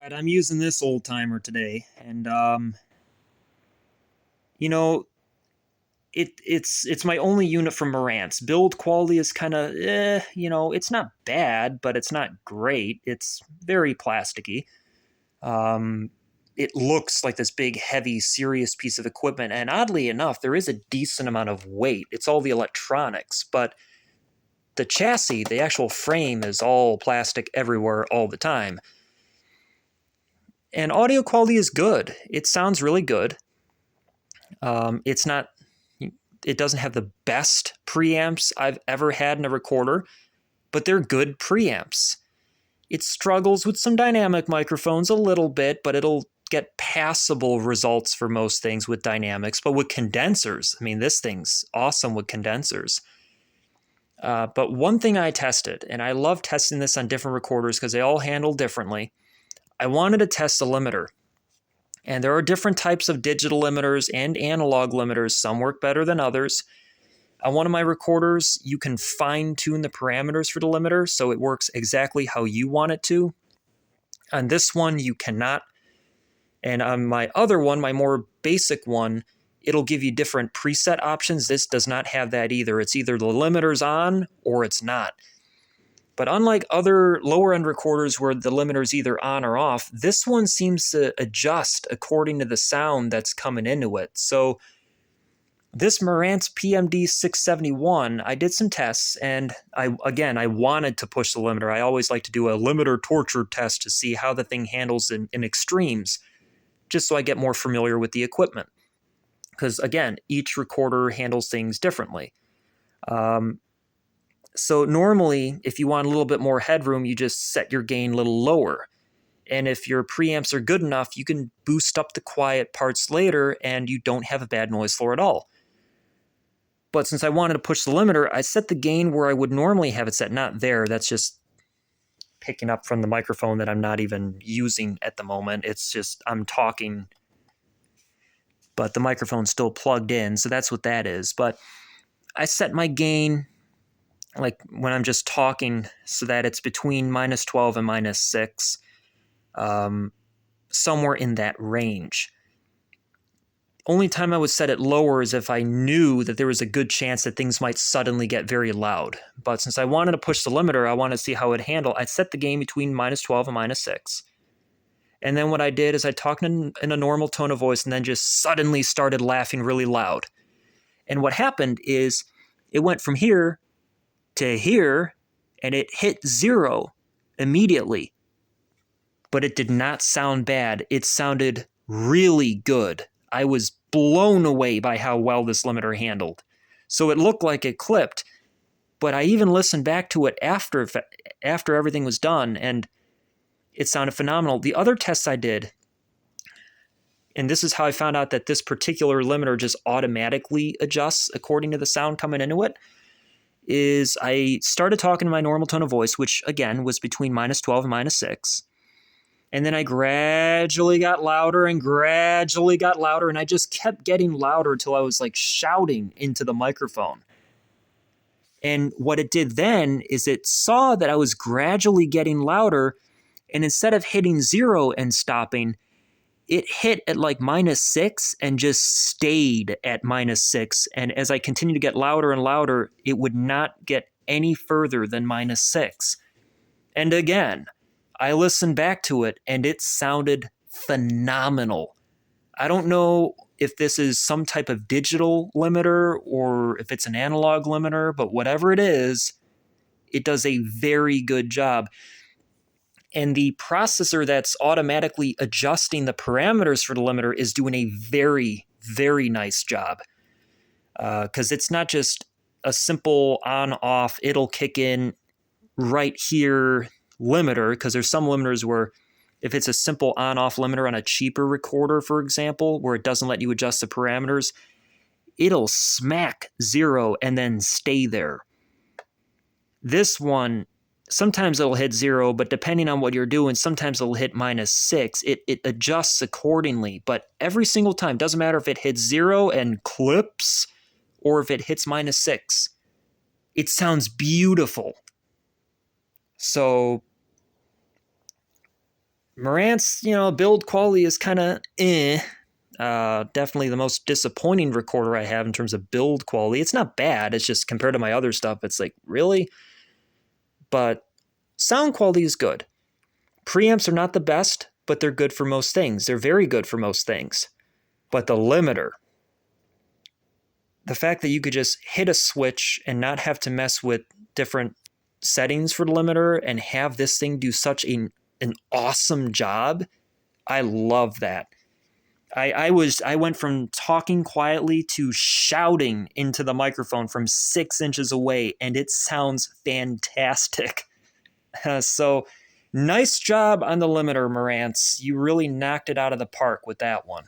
Right, I'm using this old timer today, and you know, it's my only unit from Marantz. Build quality is kind of it's not bad, but it's not great. It's very plasticky. Um, it looks like this big, heavy, serious piece of equipment, and oddly enough, there is a decent amount of weight. It's all the electronics, but the chassis, the actual frame, is all plastic everywhere all the time. And audio quality is good. It sounds really good. It's not, it doesn't have the best preamps I've ever had in a recorder, but they're good preamps. It struggles with some dynamic microphones a little bit, but it'll get passable results for most things with dynamics. But with condensers, I mean, this thing's awesome with condensers. But one thing I tested, and I love testing this on different recorders because they all handle differently. I wanted to test a limiter. And there are different types of digital limiters and analog limiters. Some work better than others. On one of my recorders, you can fine-tune the parameters for the limiter so it works exactly how you want it to. On this one, you cannot. And on my other one, my more basic one, it'll give you different preset options. This does not have that either. It's either the limiter's on or it's not. But unlike other lower-end recorders where the limiter's either on or off, this one seems to adjust according to the sound that's coming into it. So this Marantz PMD-671, I did some tests, and I wanted to push the limiter. I always like to do a limiter torture test to see how the thing handles in extremes, just so I get more familiar with the equipment. Because, again, each recorder handles things differently. So normally, if you want a little bit more headroom, you just set your gain a little lower. And if your preamps are good enough, you can boost up the quiet parts later and you don't have a bad noise floor at all. But since I wanted to push the limiter, I set the gain where I would normally have it set, not there. That's just picking up from the microphone that I'm not even using at the moment. It's just I'm talking, but the microphone's still plugged in, so that's what that is. But I set my gain like when I'm just talking so that it's between -12 and -6, somewhere in that range. Only time I would set it lower is if I knew that there was a good chance that things might suddenly get very loud. But since I wanted to push the limiter, I wanted to see how it handled. I set the gain between -12 and -6. And then what I did is I talked in a normal tone of voice and then just suddenly started laughing really loud. And what happened is it went from here to here, and it hit 0 immediately. But it did not sound bad. It sounded really good. I was blown away by how well this limiter handled. So it looked like it clipped, but I even listened back to it after everything was done, and it sounded phenomenal. The other tests I did, and this is how I found out that this particular limiter just automatically adjusts according to the sound coming into it, is I started talking in my normal tone of voice, which again was between -12 and -6. And then I gradually got louder and gradually got louder, and I just kept getting louder till I was like shouting into the microphone. And what it did then is it saw that I was gradually getting louder, and instead of hitting 0 and stopping, it hit at like -6 and just stayed at -6. And as I continued to get louder and louder, it would not get any further than -6. And again, I listened back to it and it sounded phenomenal. I don't know if this is some type of digital limiter or if it's an analog limiter, but whatever it is, it does a very good job. And the processor that's automatically adjusting the parameters for the limiter is doing a very, very nice job. Because it's not just a simple on-off, it'll kick in right here limiter, because there's some limiters where if it's a simple on-off limiter on a cheaper recorder, for example, where it doesn't let you adjust the parameters, it'll smack 0 and then stay there. This one, sometimes it'll hit 0, but depending on what you're doing, sometimes it'll hit -6. It adjusts accordingly, but every single time, doesn't matter if it hits 0 and clips or if it hits -6. It sounds beautiful. So Marantz, build quality is kind of definitely the most disappointing recorder I have in terms of build quality. It's not bad. It's just compared to my other stuff, it's like, really? But sound quality is good. Preamps are not the best, but they're good for most things. They're very good for most things. But the limiter, the fact that you could just hit a switch and not have to mess with different settings for the limiter and have this thing do such an awesome job, I love that. I went from talking quietly to shouting into the microphone from 6 inches away, and it sounds fantastic. So nice job on the limiter, Marantz. You really knocked it out of the park with that one.